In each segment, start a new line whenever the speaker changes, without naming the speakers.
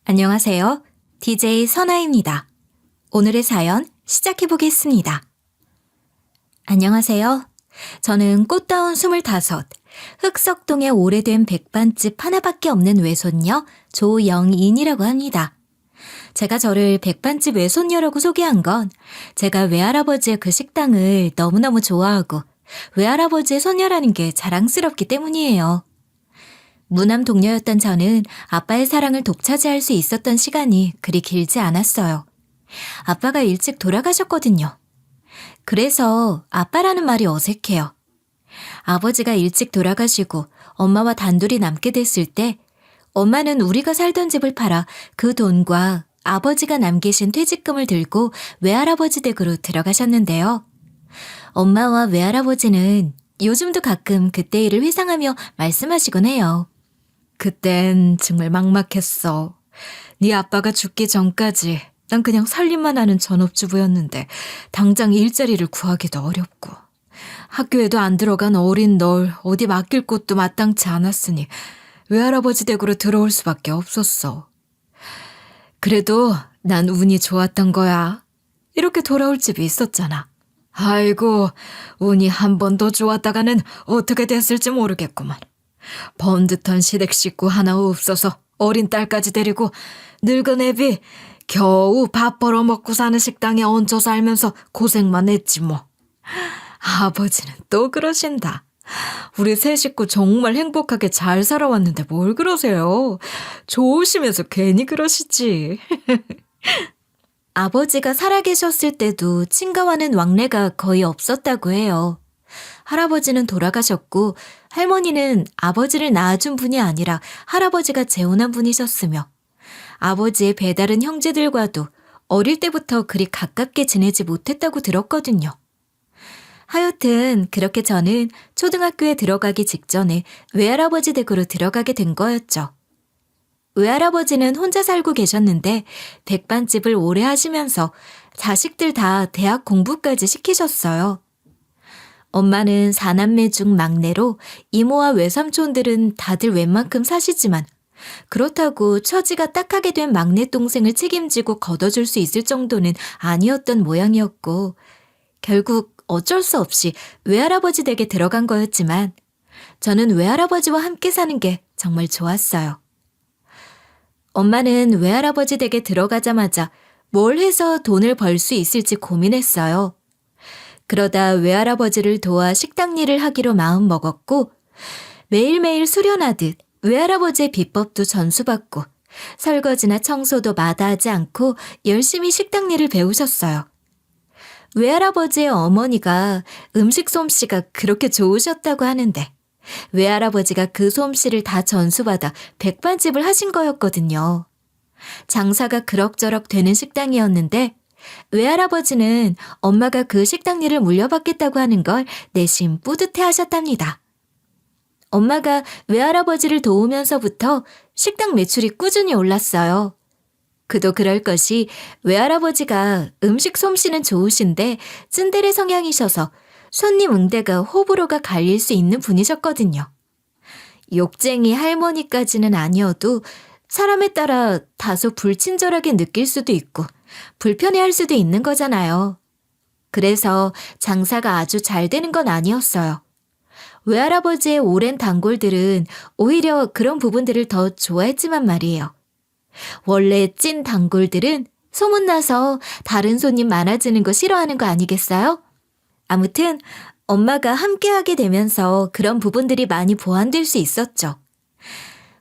안녕하세요. DJ 선아입니다. 오늘의 사연 시작해 보겠습니다. 안녕하세요. 저는 꽃다운 25, 흑석동의 오래된 백반집 하나밖에 없는 외손녀 조영인이라고 합니다. 제가 저를 백반집 외손녀라고 소개한 건 제가 외할아버지의 그 식당을 너무너무 좋아하고 외할아버지의 손녀라는 게 자랑스럽기 때문이에요. 무남 동료였던 저는 아빠의 사랑을 독차지할 수 있었던 시간이 그리 길지 않았어요. 아빠가 일찍 돌아가셨거든요. 그래서 아빠라는 말이 어색해요. 아버지가 일찍 돌아가시고 엄마와 단둘이 남게 됐을 때 엄마는 우리가 살던 집을 팔아 그 돈과 아버지가 남기신 퇴직금을 들고 외할아버지 댁으로 들어가셨는데요. 엄마와 외할아버지는 요즘도 가끔 그때 일을 회상하며 말씀하시곤 해요. 그땐 정말 막막했어. 네 아빠가 죽기 전까지 난 그냥 살림만 하는 전업주부였는데 당장 일자리를 구하기도 어렵고 학교에도 안 들어간 어린 널 어디 맡길 곳도 마땅치 않았으니 외할아버지 댁으로 들어올 수밖에 없었어. 그래도 난 운이 좋았던 거야. 이렇게 돌아올 집이 있었잖아. 아이고, 운이 한 번 더 좋았다가는 어떻게 됐을지 모르겠구만. 번듯한 시댁 식구 하나 없어서 어린 딸까지 데리고 늙은 애비 겨우 밥 벌어먹고 사는 식당에 얹혀 살면서 고생만 했지 뭐. 아버지는 또 그러신다. 우리 세 식구 정말 행복하게 잘 살아왔는데 뭘 그러세요. 좋으시면서 괜히 그러시지. 아버지가 살아계셨을 때도 친가와는 왕래가 거의 없었다고 해요. 할아버지는 돌아가셨고 할머니는 아버지를 낳아준 분이 아니라 할아버지가 재혼한 분이셨으며 아버지의 배다른 형제들과도 어릴 때부터 그리 가깝게 지내지 못했다고 들었거든요. 하여튼 그렇게 저는 초등학교에 들어가기 직전에 외할아버지 댁으로 들어가게 된 거였죠. 외할아버지는 혼자 살고 계셨는데 백반집을 오래 하시면서 자식들 다 대학 공부까지 시키셨어요. 엄마는 4남매 중 막내로 이모와 외삼촌들은 다들 웬만큼 사시지만 그렇다고 처지가 딱하게 된 막내 동생을 책임지고 걷어줄 수 있을 정도는 아니었던 모양이었고 결국 어쩔 수 없이 외할아버지 댁에 들어간 거였지만 저는 외할아버지와 함께 사는 게 정말 좋았어요. 엄마는 외할아버지 댁에 들어가자마자 뭘 해서 돈을 벌 수 있을지 고민했어요. 그러다 외할아버지를 도와 식당 일을 하기로 마음먹었고 매일매일 수련하듯 외할아버지의 비법도 전수받고 설거지나 청소도 마다하지 않고 열심히 식당 일을 배우셨어요. 외할아버지의 어머니가 음식 솜씨가 그렇게 좋으셨다고 하는데 외할아버지가 그 솜씨를 다 전수받아 백반집을 하신 거였거든요. 장사가 그럭저럭 되는 식당이었는데 외할아버지는 엄마가 그 식당 일을 물려받겠다고 하는 걸 내심 뿌듯해 하셨답니다. 엄마가 외할아버지를 도우면서부터 식당 매출이 꾸준히 올랐어요. 그도 그럴 것이 외할아버지가 음식 솜씨는 좋으신데 츤데레 성향이셔서 손님 응대가 호불호가 갈릴 수 있는 분이셨거든요. 욕쟁이 할머니까지는 아니어도 사람에 따라 다소 불친절하게 느낄 수도 있고 불편해할 수도 있는 거잖아요. 그래서 장사가 아주 잘 되는 건 아니었어요. 외할아버지의 오랜 단골들은 오히려 그런 부분들을 더 좋아했지만 말이에요. 원래 찐 단골들은 소문나서 다른 손님 많아지는 거 싫어하는 거 아니겠어요? 아무튼 엄마가 함께하게 되면서 그런 부분들이 많이 보완될 수 있었죠.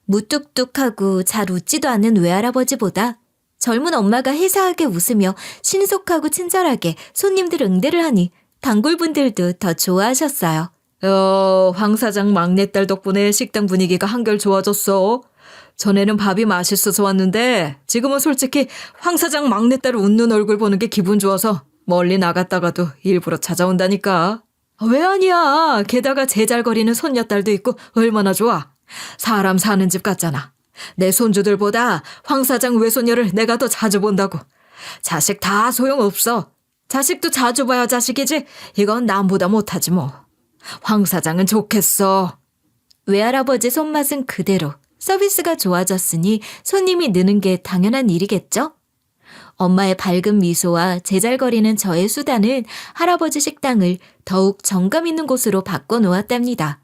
무뚝뚝하고 잘 웃지도 않는 외할아버지보다 젊은 엄마가 해사하게 웃으며 신속하고 친절하게 손님들 응대를 하니 단골분들도 더 좋아하셨어요. 황 사장 막내딸 덕분에 식당 분위기가 한결 좋아졌어. 전에는 밥이 맛있어서 왔는데 지금은 솔직히 황 사장 막내딸 웃는 얼굴 보는 게 기분 좋아서 멀리 나갔다가도 일부러 찾아온다니까. 왜 아니야. 게다가 제잘거리는 손녀딸도 있고 얼마나 좋아. 사람 사는 집 같잖아. 내 손주들보다 황 사장 외손녀를 내가 더 자주 본다고. 자식 다 소용없어. 자식도 자주 봐야 자식이지. 이건 남보다 못하지 뭐. 황 사장은 좋겠어. 외할아버지 손맛은 그대로 서비스가 좋아졌으니 손님이 느는 게 당연한 일이겠죠? 엄마의 밝은 미소와 제잘거리는 저의 수다는 할아버지 식당을 더욱 정감 있는 곳으로 바꿔놓았답니다.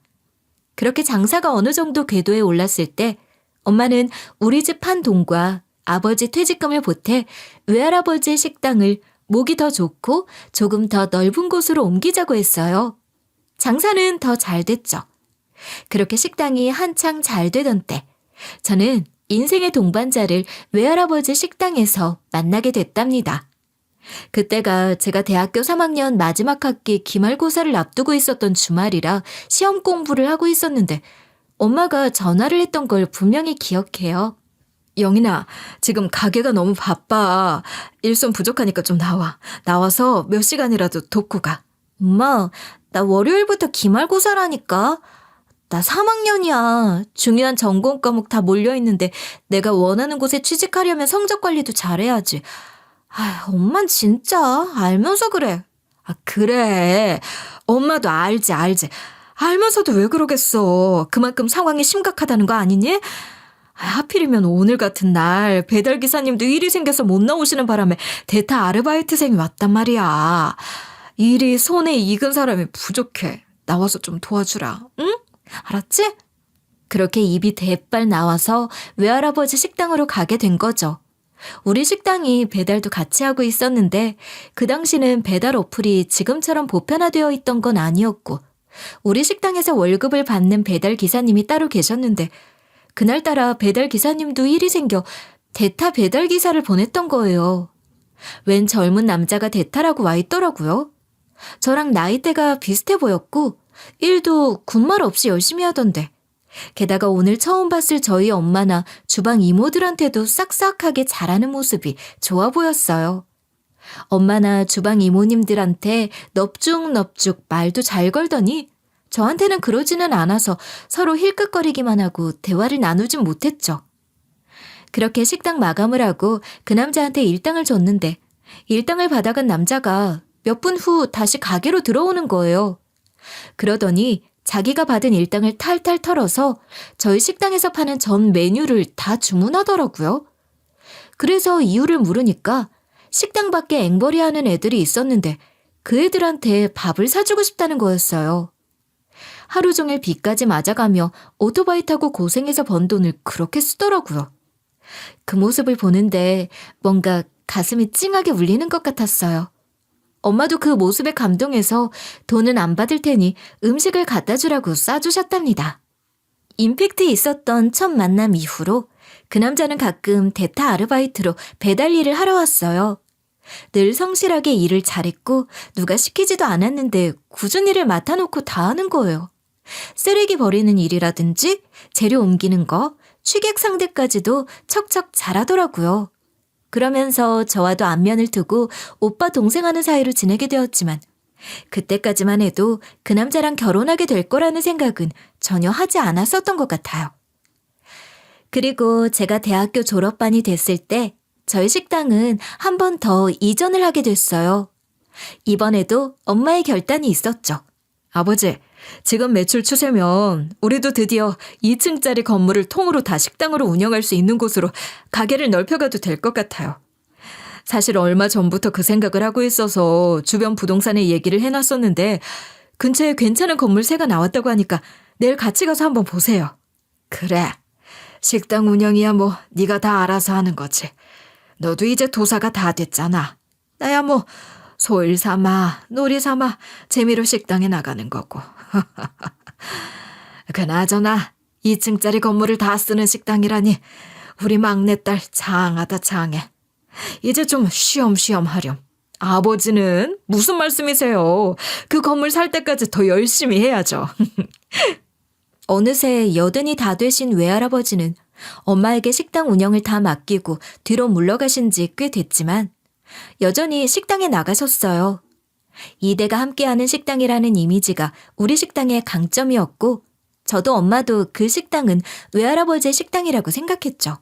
그렇게 장사가 어느 정도 궤도에 올랐을 때 엄마는 우리 집 한 동과 아버지 퇴직금을 보태 외할아버지의 식당을 목이 더 좋고 조금 더 넓은 곳으로 옮기자고 했어요. 장사는 더 잘 됐죠. 그렇게 식당이 한창 잘 되던 때 저는 인생의 동반자를 외할아버지 식당에서 만나게 됐답니다. 그때가 제가 대학교 3학년 마지막 학기 기말고사를 앞두고 있었던 주말이라 시험 공부를 하고 있었는데 엄마가 전화를 했던 걸 분명히 기억해요. 영인아, 지금 가게가 너무 바빠. 일손 부족하니까 좀 나와. 나와서 몇 시간이라도 돕고 가. 엄마, 나 월요일부터 기말고사라니까. 나 3학년이야. 중요한 전공 과목 다 몰려있는데 내가 원하는 곳에 취직하려면 성적 관리도 잘해야지. 엄만 진짜 알면서 그래. 그래. 엄마도 알지. 알면서도 왜 그러겠어. 그만큼 상황이 심각하다는 거 아니니? 하필이면 오늘 같은 날 배달기사님도 일이 생겨서 못 나오시는 바람에 대타 아르바이트생이 왔단 말이야. 일이 손에 익은 사람이 부족해. 나와서 좀 도와주라. 응? 알았지? 그렇게 입이 대빨 나와서 외할아버지 식당으로 가게 된 거죠. 우리 식당이 배달도 같이 하고 있었는데 그 당시는 배달 어플이 지금처럼 보편화되어 있던 건 아니었고 우리 식당에서 월급을 받는 배달 기사님이 따로 계셨는데 그날따라 배달 기사님도 일이 생겨 대타 배달 기사를 보냈던 거예요. 웬 젊은 남자가 대타라고 와 있더라고요. 저랑 나이대가 비슷해 보였고 일도 군말 없이 열심히 하던데 게다가 오늘 처음 봤을 저희 엄마나 주방 이모들한테도 싹싹하게 잘하는 모습이 좋아 보였어요. 엄마나 주방 이모님들한테 넙죽넙죽 말도 잘 걸더니 저한테는 그러지는 않아서 서로 힐끗거리기만 하고 대화를 나누진 못했죠. 그렇게 식당 마감을 하고 그 남자한테 일당을 줬는데 일당을 받아간 남자가 몇 분 후 다시 가게로 들어오는 거예요. 그러더니 자기가 받은 일당을 탈탈 털어서 저희 식당에서 파는 전 메뉴를 다 주문하더라고요. 그래서 이유를 물으니까 식당 밖에 앵벌이하는 애들이 있었는데 그 애들한테 밥을 사주고 싶다는 거였어요. 하루 종일 비까지 맞아가며 오토바이 타고 고생해서 번 돈을 그렇게 쓰더라고요. 그 모습을 보는데 뭔가 가슴이 찡하게 울리는 것 같았어요. 엄마도 그 모습에 감동해서 돈은 안 받을 테니 음식을 갖다 주라고 싸주셨답니다. 임팩트 있었던 첫 만남 이후로 그 남자는 가끔 대타 아르바이트로 배달 일을 하러 왔어요. 늘 성실하게 일을 잘했고 누가 시키지도 않았는데 굳은 일을 맡아놓고 다 하는 거예요. 쓰레기 버리는 일이라든지 재료 옮기는 거, 취객 상대까지도 척척 잘하더라고요. 그러면서 저와도 안면을 두고 오빠 동생하는 사이로 지내게 되었지만 그때까지만 해도 그 남자랑 결혼하게 될 거라는 생각은 전혀 하지 않았었던 것 같아요. 그리고 제가 대학교 졸업반이 됐을 때 저희 식당은 한 번 더 이전을 하게 됐어요. 이번에도 엄마의 결단이 있었죠. 아버지, 지금 매출 추세면 우리도 드디어 2층짜리 건물을 통으로 다 식당으로 운영할 수 있는 곳으로 가게를 넓혀가도 될 것 같아요. 사실 얼마 전부터 그 생각을 하고 있어서 주변 부동산에 얘기를 해놨었는데 근처에 괜찮은 건물 새가 나왔다고 하니까 내일 같이 가서 한번 보세요. 그래, 식당 운영이야 뭐 네가 다 알아서 하는 거지. 너도 이제 도사가 다 됐잖아. 나야 뭐 소일 삼아 놀이 삼아 재미로 식당에 나가는 거고. 그나저나 2층짜리 건물을 다 쓰는 식당이라니 우리 막내딸 장하다 장해. 이제 좀 쉬엄쉬엄 하렴. 아버지는 무슨 말씀이세요? 그 건물 살 때까지 더 열심히 해야죠. 어느새 여든이 다 되신 외할아버지는 엄마에게 식당 운영을 다 맡기고 뒤로 물러가신 지 꽤 됐지만 여전히 식당에 나가셨어요. 이대가 함께하는 식당이라는 이미지가 우리 식당의 강점이었고 저도 엄마도 그 식당은 외할아버지의 식당이라고 생각했죠.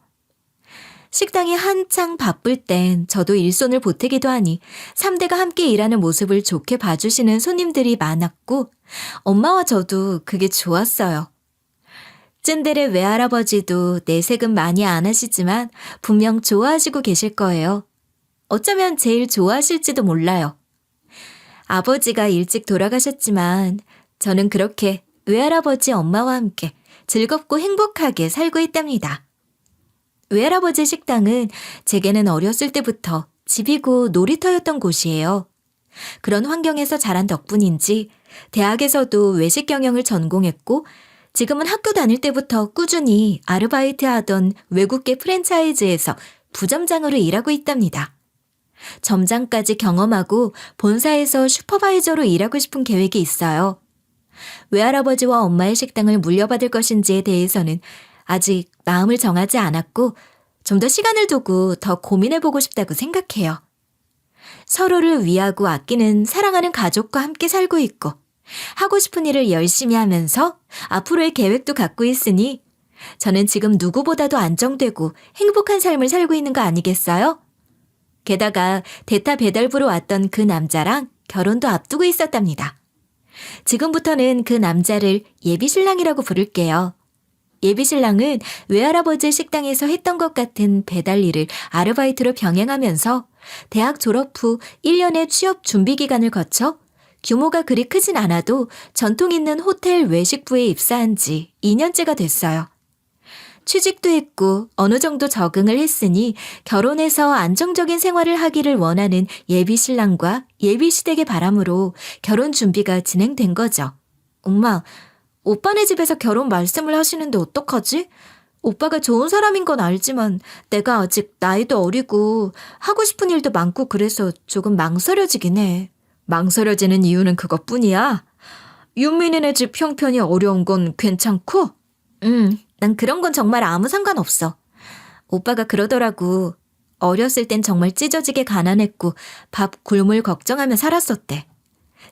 식당이 한창 바쁠 땐 저도 일손을 보태기도 하니 3대가 함께 일하는 모습을 좋게 봐주시는 손님들이 많았고 엄마와 저도 그게 좋았어요. 쭌데레 외할아버지도 내색은 많이 안 하시지만 분명 좋아하시고 계실 거예요. 어쩌면 제일 좋아하실지도 몰라요. 아버지가 일찍 돌아가셨지만 저는 그렇게 외할아버지 엄마와 함께 즐겁고 행복하게 살고 있답니다. 외할아버지 식당은 제게는 어렸을 때부터 집이고 놀이터였던 곳이에요. 그런 환경에서 자란 덕분인지 대학에서도 외식 경영을 전공했고 지금은 학교 다닐 때부터 꾸준히 아르바이트 하던 외국계 프랜차이즈에서 부점장으로 일하고 있답니다. 점장까지 경험하고 본사에서 슈퍼바이저로 일하고 싶은 계획이 있어요. 외할아버지와 엄마의 식당을 물려받을 것인지에 대해서는 아직 마음을 정하지 않았고 좀 더 시간을 두고 더 고민해보고 싶다고 생각해요. 서로를 위하고 아끼는 사랑하는 가족과 함께 살고 있고 하고 싶은 일을 열심히 하면서 앞으로의 계획도 갖고 있으니 저는 지금 누구보다도 안정되고 행복한 삶을 살고 있는 거 아니겠어요? 게다가 대타 배달부로 왔던 그 남자랑 결혼도 앞두고 있었답니다. 지금부터는 그 남자를 예비신랑이라고 부를게요. 예비신랑은 외할아버지 식당에서 했던 것 같은 배달 일을 아르바이트로 병행하면서 대학 졸업 후 1년의 취업 준비 기간을 거쳐 규모가 그리 크진 않아도 전통 있는 호텔 외식부에 입사한 지 2년째가 됐어요. 취직도 했고 어느 정도 적응을 했으니 결혼해서 안정적인 생활을 하기를 원하는 예비신랑과 예비시댁의 바람으로 결혼 준비가 진행된 거죠. 엄마, 오빠네 집에서 결혼 말씀을 하시는데 어떡하지? 오빠가 좋은 사람인 건 알지만 내가 아직 나이도 어리고 하고 싶은 일도 많고 그래서 조금 망설여지긴 해. 망설여지는 이유는 그것뿐이야? 윤민이네 집 형편이 어려운 건 괜찮고? 난 그런 건 정말 아무 상관없어. 오빠가 그러더라고. 어렸을 땐 정말 찢어지게 가난했고 밥 굶을 걱정하며 살았었대.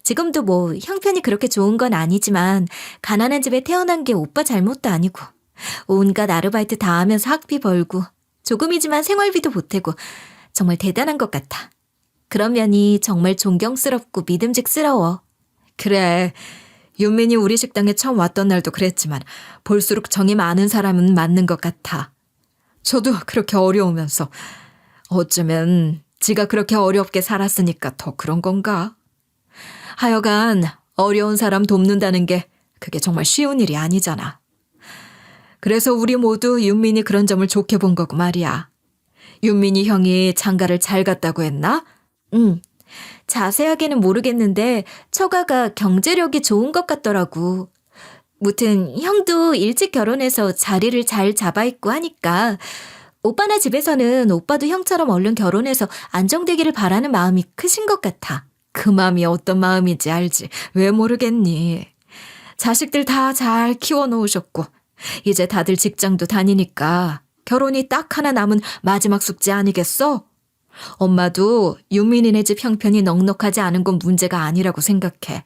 지금도 뭐 형편이 그렇게 좋은 건 아니지만 가난한 집에 태어난 게 오빠 잘못도 아니고 온갖 아르바이트 다 하면서 학비 벌고 조금이지만 생활비도 보태고 정말 대단한 것 같아. 그런 면이 정말 존경스럽고 믿음직스러워.
그래. 윤민이 우리 식당에 처음 왔던 날도 그랬지만 볼수록 정이 많은 사람은 맞는 것 같아. 저도 그렇게 어려우면서 어쩌면 지가 그렇게 어렵게 살았으니까 더 그런 건가? 하여간 어려운 사람 돕는다는 게 그게 정말 쉬운 일이 아니잖아. 그래서 우리 모두 윤민이 그런 점을 좋게 본 거고 말이야. 윤민이 형이 장가를 잘 갔다고 했나?
응. 자세하게는 모르겠는데 처가가 경제력이 좋은 것 같더라고. 무튼 형도 일찍 결혼해서 자리를 잘 잡아있고 하니까 오빠네 집에서는 오빠도 형처럼 얼른 결혼해서 안정되기를 바라는 마음이 크신 것 같아.
그 마음이 어떤 마음인지 알지. 왜 모르겠니? 자식들 다 잘 키워놓으셨고 이제 다들 직장도 다니니까 결혼이 딱 하나 남은 마지막 숙제 아니겠어? 엄마도 윤민이네 집 형편이 넉넉하지 않은 건 문제가 아니라고 생각해.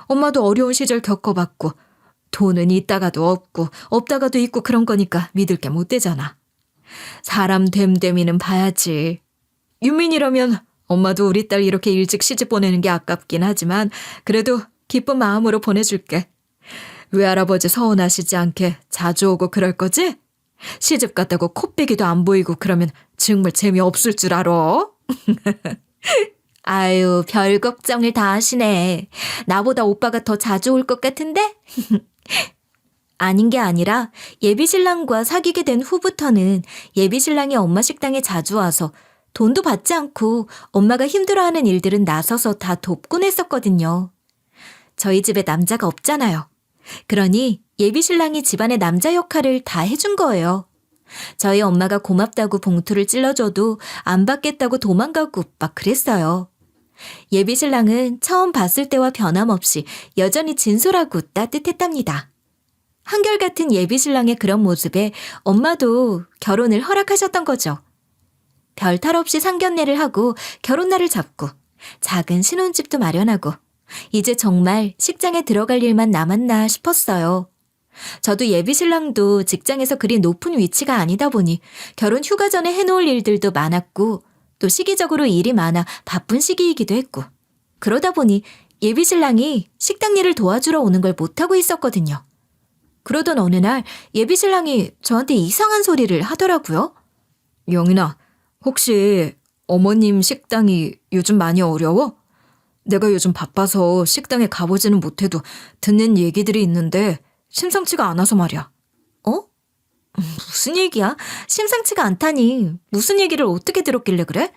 엄마도 어려운 시절 겪어봤고 돈은 있다가도 없고 없다가도 있고 그런 거니까 믿을 게 못 되잖아. 사람 됨됨이는 봐야지. 윤민이라면 엄마도 우리 딸 이렇게 일찍 시집 보내는 게 아깝긴 하지만 그래도 기쁜 마음으로 보내줄게. 외할아버지 서운하시지 않게 자주 오고 그럴 거지? 시집 갔다고 코빼기도 안 보이고 그러면 정말 재미없을 줄 알아.
아유, 별 걱정을 다 하시네. 나보다 오빠가 더 자주 올 것 같은데? 아닌 게 아니라 예비신랑과 사귀게 된 후부터는 예비신랑이 엄마 식당에 자주 와서 돈도 받지 않고 엄마가 힘들어하는 일들은 나서서 다 돕곤 했었거든요. 저희 집에 남자가 없잖아요. 그러니 예비신랑이 집안의 남자 역할을 다 해준 거예요. 저희 엄마가 고맙다고 봉투를 찔러줘도 안 받겠다고 도망가고 막 그랬어요. 예비신랑은 처음 봤을 때와 변함없이 여전히 진솔하고 따뜻했답니다. 한결같은 예비신랑의 그런 모습에 엄마도 결혼을 허락하셨던 거죠. 별 탈 없이 상견례를 하고 결혼날을 잡고 작은 신혼집도 마련하고 이제 정말 식장에 들어갈 일만 남았나 싶었어요. 저도 예비신랑도 직장에서 그리 높은 위치가 아니다 보니 결혼 휴가 전에 해놓을 일들도 많았고 또 시기적으로 일이 많아 바쁜 시기이기도 했고 그러다 보니 예비신랑이 식당 일을 도와주러 오는 걸 못하고 있었거든요. 그러던 어느 날 예비신랑이 저한테 이상한 소리를 하더라고요.
영인아, 혹시 어머님 식당이 요즘 많이 어려워? 내가 요즘 바빠서 식당에 가보지는 못해도 듣는 얘기들이 있는데 심상치가 않아서 말이야.
어? 무슨 얘기야? 심상치가 않다니. 무슨 얘기를 어떻게 들었길래 그래?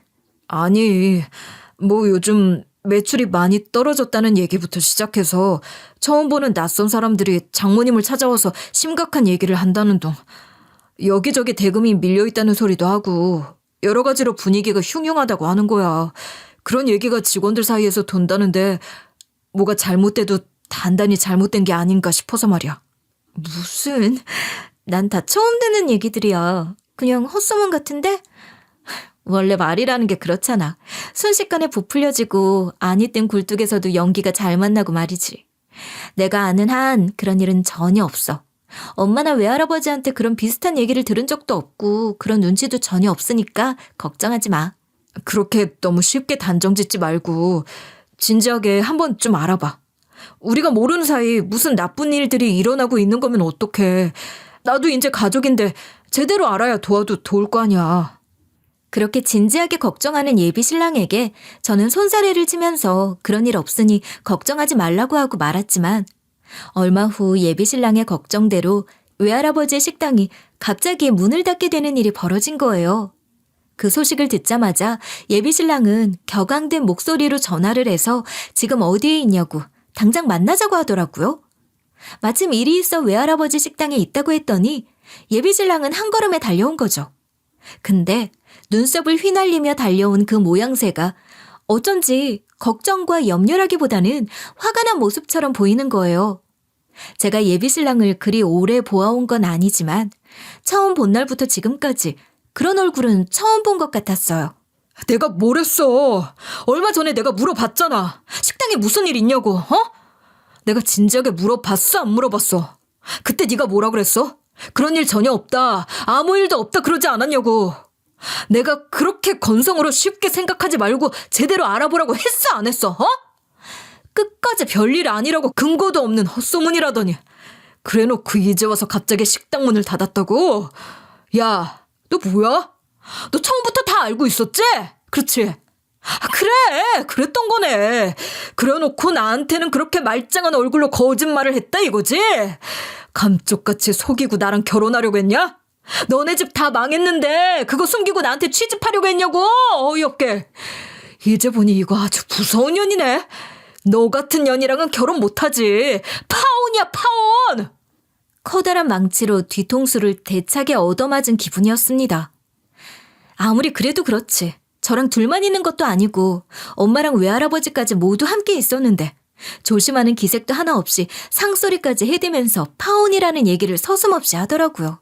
아니, 뭐 요즘 매출이 많이 떨어졌다는 얘기부터 시작해서 처음 보는 낯선 사람들이 장모님을 찾아와서 심각한 얘기를 한다는 둥. 여기저기 대금이 밀려있다는 소리도 하고 여러 가지로 분위기가 흉흉하다고 하는 거야. 그런 얘기가 직원들 사이에서 돈다는데 뭐가 잘못돼도 단단히 잘못된 게 아닌가 싶어서 말이야.
무슨... 난 다 처음 듣는 얘기들이야. 그냥 헛소문 같은데? 원래 말이라는 게 그렇잖아. 순식간에 부풀려지고 아니 땐 굴뚝에서도 연기가 잘 만나고 말이지. 내가 아는 한 그런 일은 전혀 없어. 엄마나 외할아버지한테 그런 비슷한 얘기를 들은 적도 없고 그런 눈치도 전혀 없으니까 걱정하지 마.
그렇게 너무 쉽게 단정 짓지 말고 진지하게 한번 좀 알아봐. 우리가 모르는 사이 무슨 나쁜 일들이 일어나고 있는 거면 어떡해. 나도 이제 가족인데 제대로 알아야 도와도 도울 거 아니야.
그렇게 진지하게 걱정하는 예비신랑에게 저는 손사래를 치면서 그런 일 없으니 걱정하지 말라고 하고 말았지만 얼마 후 예비신랑의 걱정대로 외할아버지의 식당이 갑자기 문을 닫게 되는 일이 벌어진 거예요. 그 소식을 듣자마자 예비신랑은 격앙된 목소리로 전화를 해서 지금 어디에 있냐고 당장 만나자고 하더라고요. 마침 일이 있어 외할아버지 식당에 있다고 했더니 예비신랑은 한 걸음에 달려온 거죠. 근데 눈썹을 휘날리며 달려온 그 모양새가 어쩐지 걱정과 염려라기보다는 화가 난 모습처럼 보이는 거예요. 제가 예비신랑을 그리 오래 보아온 건 아니지만 처음 본 날부터 지금까지 그런 얼굴은 처음 본 것 같았어요.
내가 뭘 했어? 얼마 전에 내가 물어봤잖아. 식당에 무슨 일 있냐고, 내가 진지하게 물어봤어, 안 물어봤어? 그때 네가 뭐라 그랬어? 그런 일 전혀 없다. 아무 일도 없다 그러지 않았냐고. 내가 그렇게 건성으로 쉽게 생각하지 말고 제대로 알아보라고 했어, 안 했어? 끝까지 별일 아니라고 근거도 없는 헛소문이라더니. 그래놓고 이제 와서 갑자기 식당 문을 닫았다고? 야, 너 뭐야? 너 처음부터 다 알고 있었지? 그렇지? 그래, 그랬던 거네. 그래놓고 나한테는 그렇게 말짱한 얼굴로 거짓말을 했다 이거지? 감쪽같이 속이고 나랑 결혼하려고 했냐? 너네 집 다 망했는데 그거 숨기고 나한테 취집하려고 했냐고? 어이없게. 이제 보니 이거 아주 무서운 년이네. 너 같은 년이랑은 결혼 못하지. 파혼이야, 파혼!
커다란 망치로 뒤통수를 대차게 얻어맞은 기분이었습니다. 아무리 그래도 그렇지. 저랑 둘만 있는 것도 아니고 엄마랑 외할아버지까지 모두 함께 있었는데 조심하는 기색도 하나 없이 상소리까지 해대면서 파혼이라는 얘기를 서슴없이 하더라고요.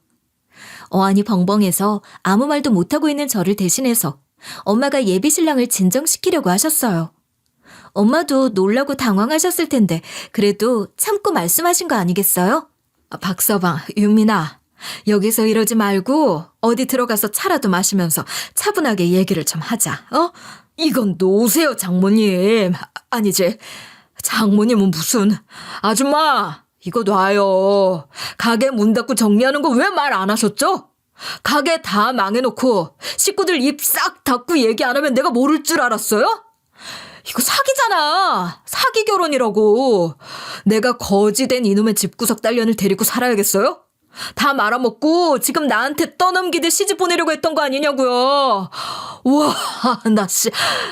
어안이 벙벙해서 아무 말도 못하고 있는 저를 대신해서 엄마가 예비신랑을 진정시키려고 하셨어요. 엄마도 놀라고 당황하셨을 텐데 그래도 참고 말씀하신 거 아니겠어요?
박서방, 윤미나, 여기서 이러지 말고 어디 들어가서 차라도 마시면서 차분하게 얘기를 좀 하자. 이건 놓으세요, 장모님. 아니지, 장모님은 무슨. 아줌마, 이거 놔요. 가게 문 닫고 정리하는 거 왜 말 안 하셨죠? 가게 다 망해놓고 식구들 입 싹 닫고 얘기 안 하면 내가 모를 줄 알았어요? 이거 사기잖아. 사기 결혼이라고. 내가 거지된 이놈의 집구석 딸년을 데리고 살아야겠어요? 다 말아먹고 지금 나한테 떠넘기듯 시집 보내려고 했던 거 아니냐고요. 우와, 나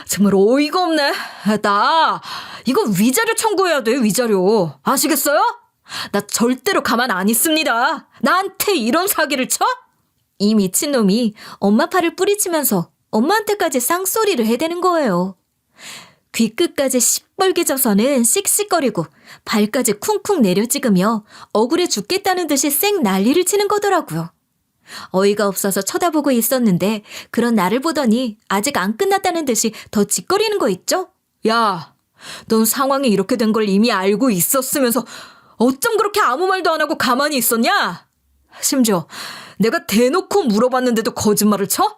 정말 어이가 없네. 나 이거 위자료 청구해야 돼, 위자료. 아시겠어요? 나 절대로 가만 안 있습니다. 나한테 이런 사기를 쳐?
이 미친놈이 엄마 팔을 뿌리치면서 엄마한테까지 쌍소리를 해대는 거예요. 귀끝까지 시뻘게 져서는 씩씩거리고 발까지 쿵쿵 내려찍으며 억울해 죽겠다는 듯이 쌩 난리를 치는 거더라고요. 어이가 없어서 쳐다보고 있었는데 그런 나를 보더니 아직 안 끝났다는 듯이 더 짓거리는 거 있죠?
야, 넌 상황이 이렇게 된 걸 이미 알고 있었으면서 어쩜 그렇게 아무 말도 안 하고 가만히 있었냐? 심지어 내가 대놓고 물어봤는데도 거짓말을 쳐?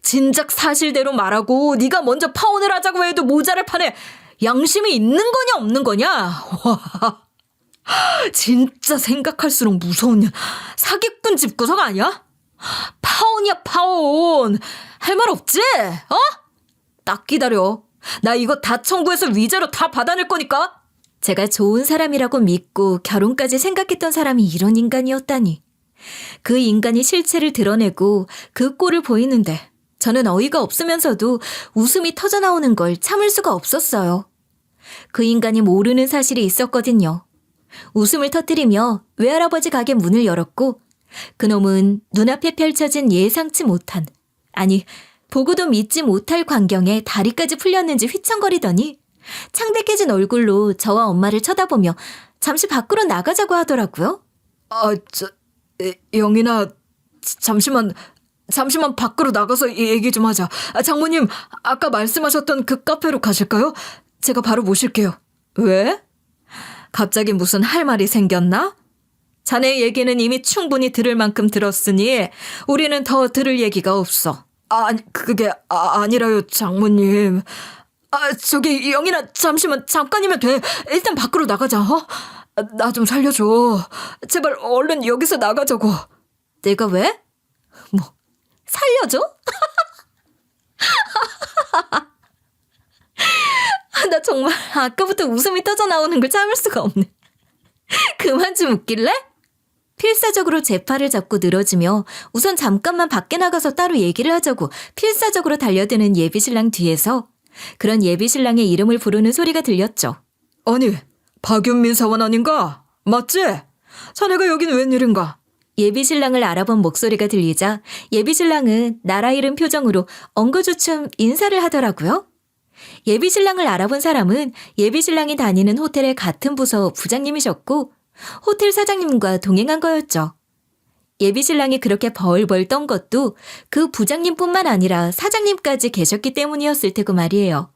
진작 사실대로 말하고 네가 먼저 파혼을 하자고 해도 모자랄 판에 양심이 있는 거냐 없는 거냐? 와, 진짜 생각할수록 무서운 년. 사기꾼 집구석 아니야? 파혼이야, 파혼. 할 말 없지? 어? 딱 기다려. 나 이거 다 청구해서 위자료 다 받아낼 거니까.
제가 좋은 사람이라고 믿고 결혼까지 생각했던 사람이 이런 인간이었다니. 그 인간이 실체를 드러내고 그 꼴을 보이는데 저는 어이가 없으면서도 웃음이 터져나오는 걸 참을 수가 없었어요. 그 인간이 모르는 사실이 있었거든요. 웃음을 터뜨리며 외할아버지 가게 문을 열었고 그놈은 눈앞에 펼쳐진 예상치 못한, 아니 보고도 믿지 못할 광경에 다리까지 풀렸는지 휘청거리더니 창백해진 얼굴로 저와 엄마를 쳐다보며 잠시 밖으로 나가자고 하더라고요.
영인아, 잠시만 밖으로 나가서 얘기 좀 하자. 장모님, 아까 말씀하셨던 그 카페로 가실까요? 제가 바로 모실게요. 왜? 갑자기 무슨 할 말이 생겼나? 자네 얘기는 이미 충분히 들을 만큼 들었으니 우리는 더 들을 얘기가 없어. 그게 아니라요, 장모님. 저기 영인아, 잠시만, 잠깐이면 돼. 일단 밖으로 나가자. 나 좀 살려줘. 제발 얼른 여기서 나가자고.
내가 왜? 뭐 살려줘? 나 정말 아까부터 웃음이 터져 나오는 걸 참을 수가 없네. 그만 좀 웃길래? 필사적으로 제 팔을 잡고 늘어지며 우선 잠깐만 밖에 나가서 따로 얘기를 하자고 필사적으로 달려드는 예비신랑 뒤에서 그런 예비신랑의 이름을 부르는 소리가 들렸죠.
아니, 박윤민 사원 아닌가? 맞지? 자네가 여긴 웬일인가?
예비신랑을 알아본 목소리가 들리자 예비신랑은 나라 잃은 표정으로 엉거주춤 인사를 하더라고요. 예비신랑을 알아본 사람은 예비신랑이 다니는 호텔의 같은 부서 부장님이셨고 호텔 사장님과 동행한 거였죠. 예비신랑이 그렇게 벌벌 떤 것도 그 부장님뿐만 아니라 사장님까지 계셨기 때문이었을 테고 말이에요.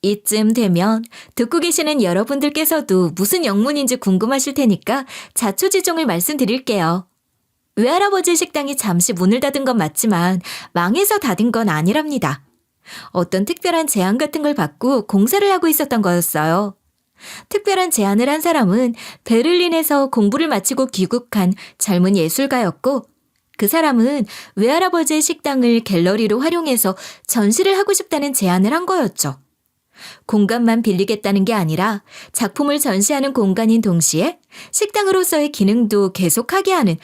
이쯤 되면 듣고 계시는 여러분들께서도 무슨 영문인지 궁금하실 테니까 자초지종을 말씀드릴게요. 외할아버지 식당이 잠시 문을 닫은 건 맞지만 망해서 닫은 건 아니랍니다. 어떤 특별한 제안 같은 걸 받고 공사를 하고 있었던 거였어요. 특별한 제안을 한 사람은 베를린에서 공부를 마치고 귀국한 젊은 예술가였고 그 사람은 외할아버지의 식당을 갤러리로 활용해서 전시를 하고 싶다는 제안을 한 거였죠. 공간만 빌리겠다는 게 아니라 작품을 전시하는 공간인 동시에 식당으로서의 기능도 계속하게 하는,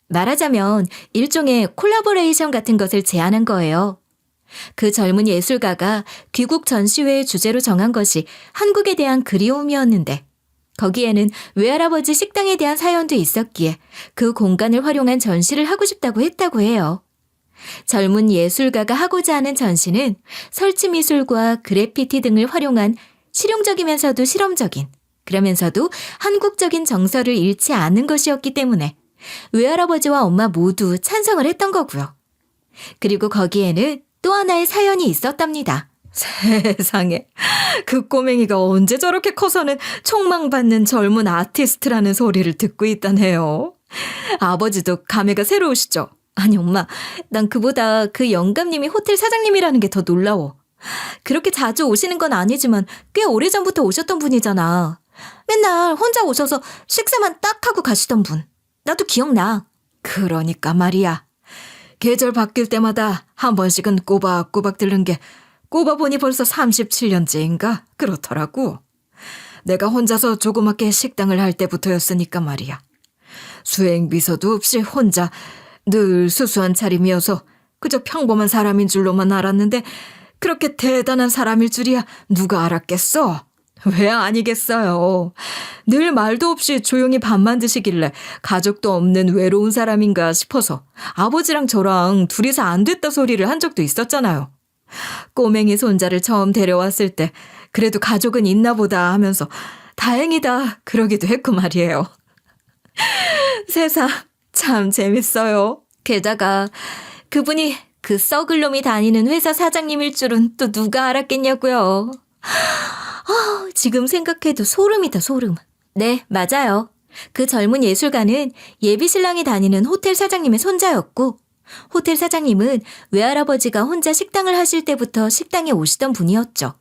말하자면 일종의 콜라보레이션 같은 것을 제안한 거예요. 그 젊은 예술가가 귀국 전시회의 주제로 정한 것이 한국에 대한 그리움이었는데 거기에는 외할아버지 식당에 대한 사연도 있었기에 그 공간을 활용한 전시를 하고 싶다고 했다고 해요. 젊은 예술가가 하고자 하는 전시는 설치 미술과 그래피티 등을 활용한 실용적이면서도 실험적인, 그러면서도 한국적인 정서를 잃지 않은 것이었기 때문에 외할아버지와 엄마 모두 찬성을 했던 거고요. 그리고 거기에는 또 하나의 사연이 있었답니다.
세상에, 그 꼬맹이가 언제 저렇게 커서는 촉망받는 젊은 아티스트라는 소리를 듣고 있다네요. 아버지도 감회가 새로우시죠?
아니 엄마, 난 그보다 그 영감님이 호텔 사장님이라는 게 더 놀라워. 그렇게 자주 오시는 건 아니지만 꽤 오래전부터 오셨던 분이잖아. 맨날 혼자 오셔서 식사만 딱 하고 가시던 분. 나도 기억나.
그러니까 말이야. 계절 바뀔 때마다 한 번씩은 꼬박꼬박 들른 게 꼽아보니 벌써 37년째인가 그렇더라고. 내가 혼자서 조그맣게 식당을 할 때부터였으니까 말이야. 수행비서도 없이 혼자 늘 수수한 차림이어서 그저 평범한 사람인 줄로만 알았는데 그렇게 대단한 사람일 줄이야 누가 알았겠어? 왜 아니겠어요. 늘 말도 없이 조용히 밥만 드시길래 가족도 없는 외로운 사람인가 싶어서 아버지랑 저랑 둘이서 안 됐다 소리를 한 적도 있었잖아요. 꼬맹이 손자를 처음 데려왔을 때 그래도 가족은 있나 보다 하면서 다행이다 그러기도 했고 말이에요. 세상 참 재밌어요.
게다가 그분이 그 썩을 놈이 다니는 회사 사장님일 줄은 또 누가 알았겠냐고요. 지금 생각해도 소름이다 소름. 네, 맞아요. 그 젊은 예술가는 예비신랑이 다니는 호텔 사장님의 손자였고 호텔 사장님은 외할아버지가 혼자 식당을 하실 때부터 식당에 오시던 분이었죠.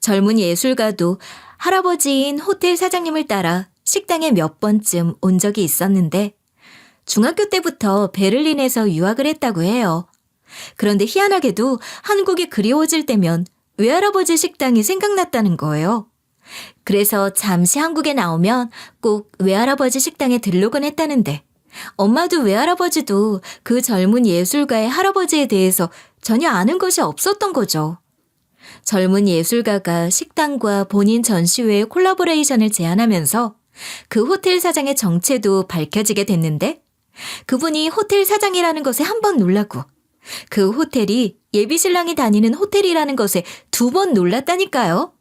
젊은 예술가도 할아버지인 호텔 사장님을 따라 식당에 몇 번쯤 온 적이 있었는데 중학교 때부터 베를린에서 유학을 했다고 해요. 그런데 희한하게도 한국이 그리워질 때면 외할아버지 식당이 생각났다는 거예요. 그래서 잠시 한국에 나오면 꼭 외할아버지 식당에 들르곤 했다는데 엄마도 외할아버지도 그 젊은 예술가의 할아버지에 대해서 전혀 아는 것이 없었던 거죠. 젊은 예술가가 식당과 본인 전시회의 콜라보레이션을 제안하면서 그 호텔 사장의 정체도 밝혀지게 됐는데 그분이 호텔 사장이라는 것에 한 번 놀라고 그 호텔이 예비신랑이 다니는 호텔이라는 것에 2번 놀랐다니까요.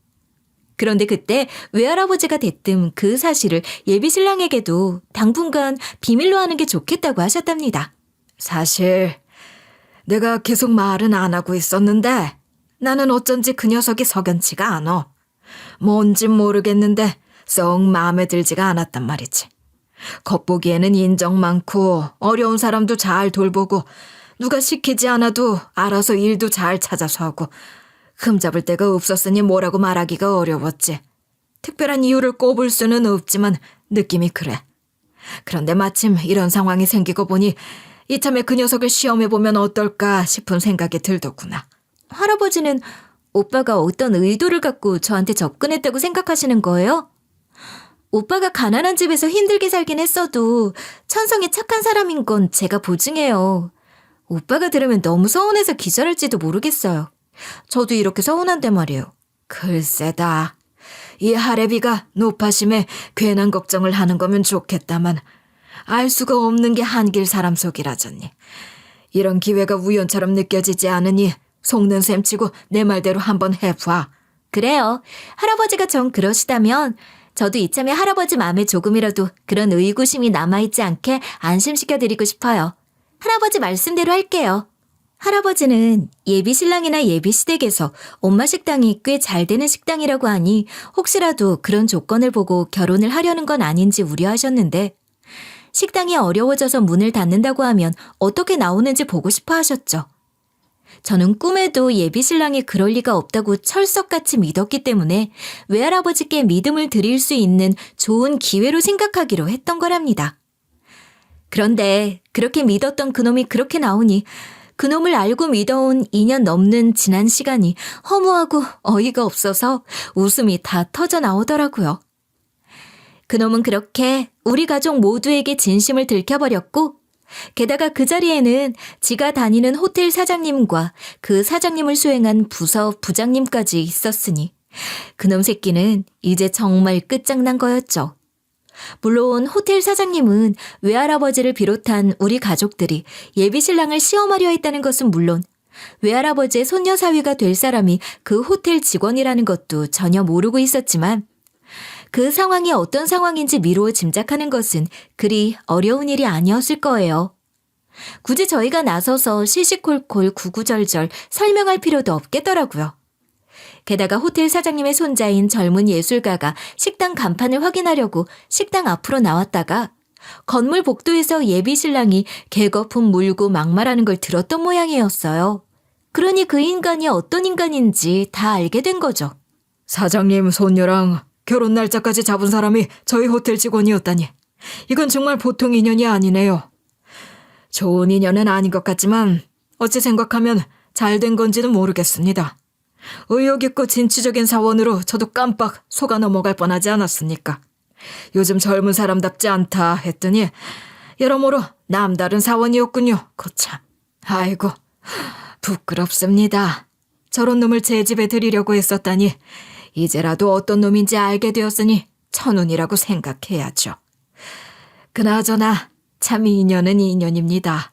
그런데 그때 외할아버지가 대뜸 그 사실을 예비신랑에게도 당분간 비밀로 하는 게 좋겠다고 하셨답니다.
사실 내가 계속 말은 안 하고 있었는데 나는 어쩐지 그 녀석이 석연치가 않아. 뭔진 모르겠는데 썩 마음에 들지가 않았단 말이지. 겉보기에는 인정 많고 어려운 사람도 잘 돌보고 누가 시키지 않아도 알아서 일도 잘 찾아서 하고 흠잡을 데가 없었으니 뭐라고 말하기가 어려웠지. 특별한 이유를 꼽을 수는 없지만 느낌이 그래. 그런데 마침 이런 상황이 생기고 보니 이참에 그 녀석을 시험해보면 어떨까 싶은 생각이 들더구나.
할아버지는 오빠가 어떤 의도를 갖고 저한테 접근했다고 생각하시는 거예요? 오빠가 가난한 집에서 힘들게 살긴 했어도 천성이 착한 사람인 건 제가 보증해요. 오빠가 들으면 너무 서운해서 기절할지도 모르겠어요. 저도 이렇게 서운한데 말이에요.
글쎄다. 이 하레비가 노파심에 괜한 걱정을 하는 거면 좋겠다만 알 수가 없는 게 한길 사람 속이라잖니. 이런 기회가 우연처럼 느껴지지 않으니 속는 셈 치고 내 말대로 한번 해봐.
그래요. 할아버지가 정 그러시다면 저도 이참에 할아버지 마음에 조금이라도 그런 의구심이 남아있지 않게 안심시켜드리고 싶어요. 할아버지 말씀대로 할게요. 할아버지는 예비신랑이나 예비시댁에서 엄마 식당이 꽤 잘 되는 식당이라고 하니 혹시라도 그런 조건을 보고 결혼을 하려는 건 아닌지 우려하셨는데 식당이 어려워져서 문을 닫는다고 하면 어떻게 나오는지 보고 싶어 하셨죠. 저는 꿈에도 예비신랑이 그럴 리가 없다고 철석같이 믿었기 때문에 외할아버지께 믿음을 드릴 수 있는 좋은 기회로 생각하기로 했던 거랍니다. 그런데 그렇게 믿었던 그놈이 그렇게 나오니 그놈을 알고 믿어온 2년 넘는 지난 시간이 허무하고 어이가 없어서 웃음이 다 터져 나오더라고요. 그놈은 그렇게 우리 가족 모두에게 진심을 들켜버렸고 게다가 그 자리에는 지가 다니는 호텔 사장님과 그 사장님을 수행한 부서 부장님까지 있었으니 그놈 새끼는 이제 정말 끝장난 거였죠. 물론 호텔 사장님은 외할아버지를 비롯한 우리 가족들이 예비신랑을 시험하려 했다는 것은 물론 외할아버지의 손녀 사위가 될 사람이 그 호텔 직원이라는 것도 전혀 모르고 있었지만 그 상황이 어떤 상황인지 미루어 짐작하는 것은 그리 어려운 일이 아니었을 거예요. 굳이 저희가 나서서 시시콜콜 구구절절 설명할 필요도 없겠더라고요. 게다가 호텔 사장님의 손자인 젊은 예술가가 식당 간판을 확인하려고 식당 앞으로 나왔다가 건물 복도에서 예비신랑이 개거품 물고 막말하는 걸 들었던 모양이었어요. 그러니 그 인간이 어떤 인간인지 다 알게 된 거죠.
사장님 손녀랑 결혼 날짜까지 잡은 사람이 저희 호텔 직원이었다니. 이건 정말 보통 인연이 아니네요. 좋은 인연은 아닌 것 같지만 어찌 생각하면 잘된 건지는 모르겠습니다. 의욕 있고 진취적인 사원으로 저도 깜빡 속아 넘어갈 뻔하지 않았습니까? 요즘 젊은 사람답지 않다 했더니 여러모로 남다른 사원이었군요. 거참. 아이고 부끄럽습니다. 저런 놈을 제 집에 들이려고 했었다니 이제라도 어떤 놈인지 알게 되었으니 천운이라고 생각해야죠. 그나저나 참 인연은 인연입니다.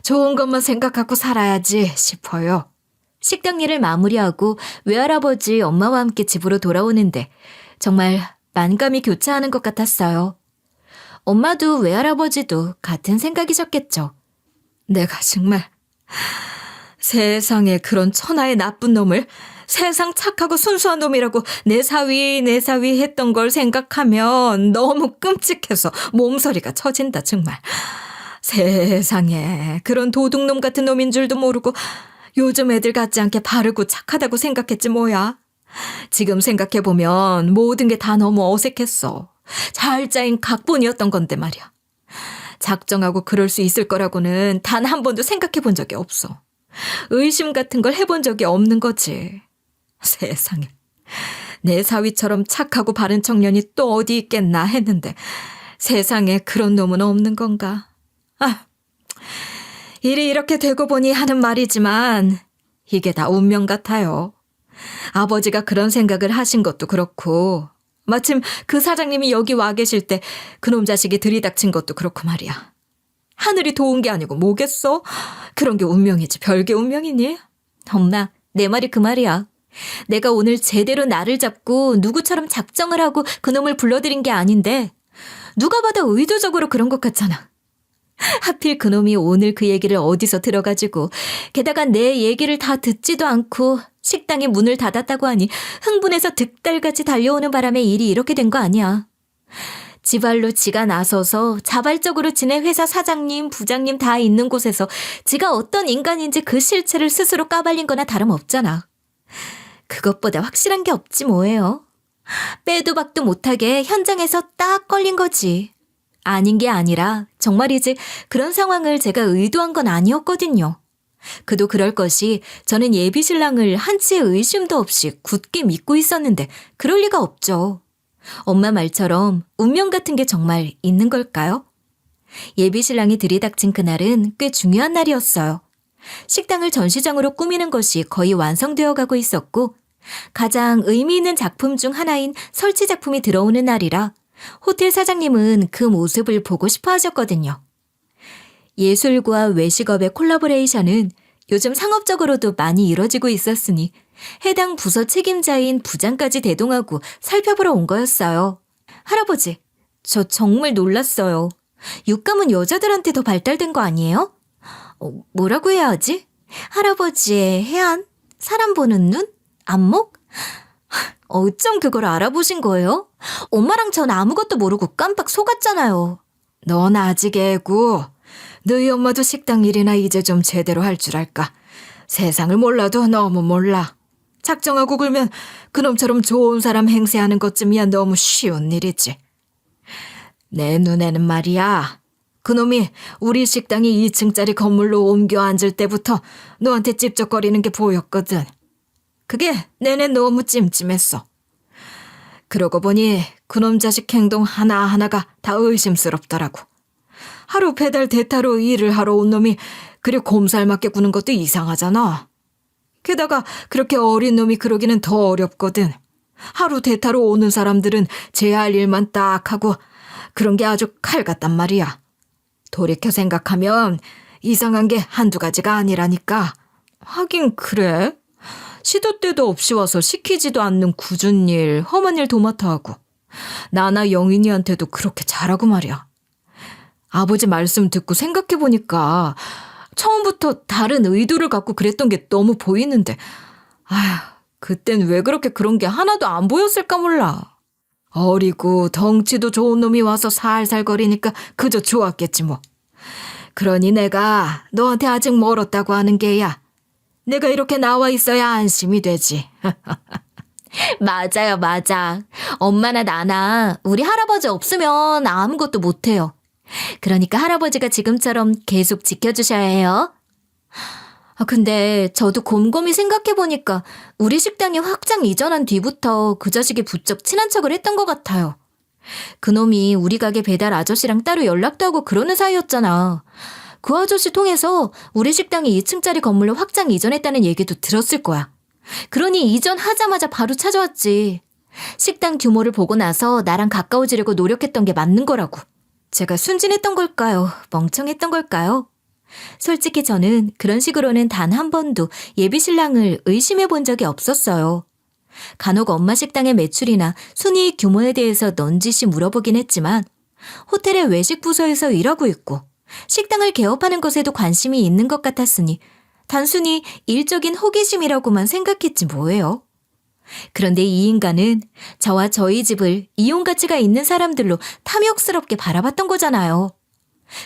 좋은 것만 생각하고 살아야지 싶어요.
식당 일을 마무리하고 외할아버지 엄마와 함께 집으로 돌아오는데 정말 만감이 교차하는 것 같았어요. 엄마도 외할아버지도 같은 생각이셨겠죠.
내가 정말 세상에 그런 천하의 나쁜 놈을 세상 착하고 순수한 놈이라고 내 사위 했던 걸 생각하면 너무 끔찍해서 몸서리가 쳐진다 정말. 세상에 그런 도둑놈 같은 놈인 줄도 모르고 요즘 애들 같지 않게 바르고 착하다고 생각했지 뭐야. 지금 생각해보면 모든 게 다 너무 어색했어. 잘 짜인 각본이었던 건데 말이야. 작정하고 그럴 수 있을 거라고는 단 한 번도 생각해 본 적이 없어. 의심 같은 걸 해본 적이 없는 거지. 세상에. 내 사위처럼 착하고 바른 청년이 또 어디 있겠나 했는데 세상에 그런 놈은 없는 건가. 아, 일이 이렇게 되고 보니 하는 말이지만 이게 다 운명 같아요. 아버지가 그런 생각을 하신 것도 그렇고 마침 그 사장님이 여기 와 계실 때 그놈 자식이 들이닥친 것도 그렇고 말이야. 하늘이 도운 게 아니고 뭐겠어? 그런 게 운명이지 별게 운명이니?
엄마, 내 말이 그 말이야. 내가 오늘 제대로 나를 잡고 누구처럼 작정을 하고 그놈을 불러들인 게 아닌데 누가 봐도 의도적으로 그런 것 같잖아. 하필 그놈이 오늘 그 얘기를 어디서 들어가지고 게다가 내 얘기를 다 듣지도 않고 식당에 문을 닫았다고 하니 흥분해서 득달같이 달려오는 바람에 일이 이렇게 된 거 아니야. 지발로 지가 나서서 자발적으로 지네 회사 사장님, 부장님 다 있는 곳에서 지가 어떤 인간인지 그 실체를 스스로 까발린 거나 다름없잖아. 그것보다 확실한 게 없지 뭐예요. 빼도 박도 못하게 현장에서 딱 걸린 거지. 아닌 게 아니라 정말이지 그런 상황을 제가 의도한 건 아니었거든요. 그도 그럴 것이 저는 예비 신랑을 한치의 의심도 없이 굳게 믿고 있었는데 그럴 리가 없죠. 엄마 말처럼 운명 같은 게 정말 있는 걸까요? 예비 신랑이 들이닥친 그날은 꽤 중요한 날이었어요. 식당을 전시장으로 꾸미는 것이 거의 완성되어 가고 있었고 가장 의미 있는 작품 중 하나인 설치 작품이 들어오는 날이라 호텔 사장님은 그 모습을 보고 싶어 하셨거든요. 예술과 외식업의 콜라보레이션은 요즘 상업적으로도 많이 이뤄지고 있었으니 해당 부서 책임자인 부장까지 대동하고 살펴보러 온 거였어요. 할아버지, 저 정말 놀랐어요. 육감은 여자들한테 더 발달된 거 아니에요? 뭐라고 해야 하지? 할아버지의 해안? 사람 보는 눈? 안목? 어쩜 그걸 알아보신 거예요? 엄마랑 전 아무것도 모르고 깜빡 속았잖아요.
넌 아직 애고 너희 엄마도 식당 일이나 이제 좀 제대로 할 줄 알까. 세상을 몰라도 너무 몰라. 작정하고 굴면 그놈처럼 좋은 사람 행세하는 것쯤이야 너무 쉬운 일이지. 내 눈에는 말이야. 그놈이 우리 식당이 2층짜리 건물로 옮겨 앉을 때부터 너한테 찝쩍거리는 게 보였거든. 그게 내내 너무 찜찜했어. 그러고 보니 그놈 자식 행동 하나하나가 다 의심스럽더라고. 하루 배달 대타로 일을 하러 온 놈이 그리 곰살맞게 구는 것도 이상하잖아. 게다가 그렇게 어린 놈이 그러기는 더 어렵거든. 하루 대타로 오는 사람들은 제야 할 일만 딱 하고 그런 게 아주 칼 같단 말이야. 돌이켜 생각하면 이상한 게 한두 가지가 아니라니까. 하긴 그래. 시도 때도 없이 와서 시키지도 않는 굳은 일, 험한 일 도맡아 하고 나나 영인이한테도 그렇게 잘하고 말이야. 아버지 말씀 듣고 생각해보니까 처음부터 다른 의도를 갖고 그랬던 게 너무 보이는데 아휴, 그땐 왜 그렇게 그런 게 하나도 안 보였을까 몰라. 어리고 덩치도 좋은 놈이 와서 살살거리니까 그저 좋았겠지 뭐. 그러니 내가 너한테 아직 멀었다고 하는 게야. 내가 이렇게 나와 있어야 안심이 되지.
맞아요, 맞아. 엄마나 나나 우리 할아버지 없으면 아무것도 못해요. 그러니까 할아버지가 지금처럼 계속 지켜주셔야 해요. 근데 저도 곰곰이 생각해보니까 우리 식당이 확장 이전한 뒤부터 그 자식이 부쩍 친한 척을 했던 것 같아요. 그놈이 우리 가게 배달 아저씨랑 따로 연락도 하고 그러는 사이였잖아. 그 아저씨 통해서 우리 식당이 2층짜리 건물로 확장 이전했다는 얘기도 들었을 거야. 그러니 이전하자마자 바로 찾아왔지. 식당 규모를 보고 나서 나랑 가까워지려고 노력했던 게 맞는 거라고. 제가 순진했던 걸까요? 멍청했던 걸까요? 솔직히 저는 그런 식으로는 단 한 번도 예비 신랑을 의심해 본 적이 없었어요. 간혹 엄마 식당의 매출이나 순이익 규모에 대해서 넌지시 물어보긴 했지만 호텔의 외식 부서에서 일하고 있고 식당을 개업하는 것에도 관심이 있는 것 같았으니 단순히 일적인 호기심이라고만 생각했지 뭐예요. 그런데 이 인간은 저와 저희 집을 이용 가치가 있는 사람들로 탐욕스럽게 바라봤던 거잖아요.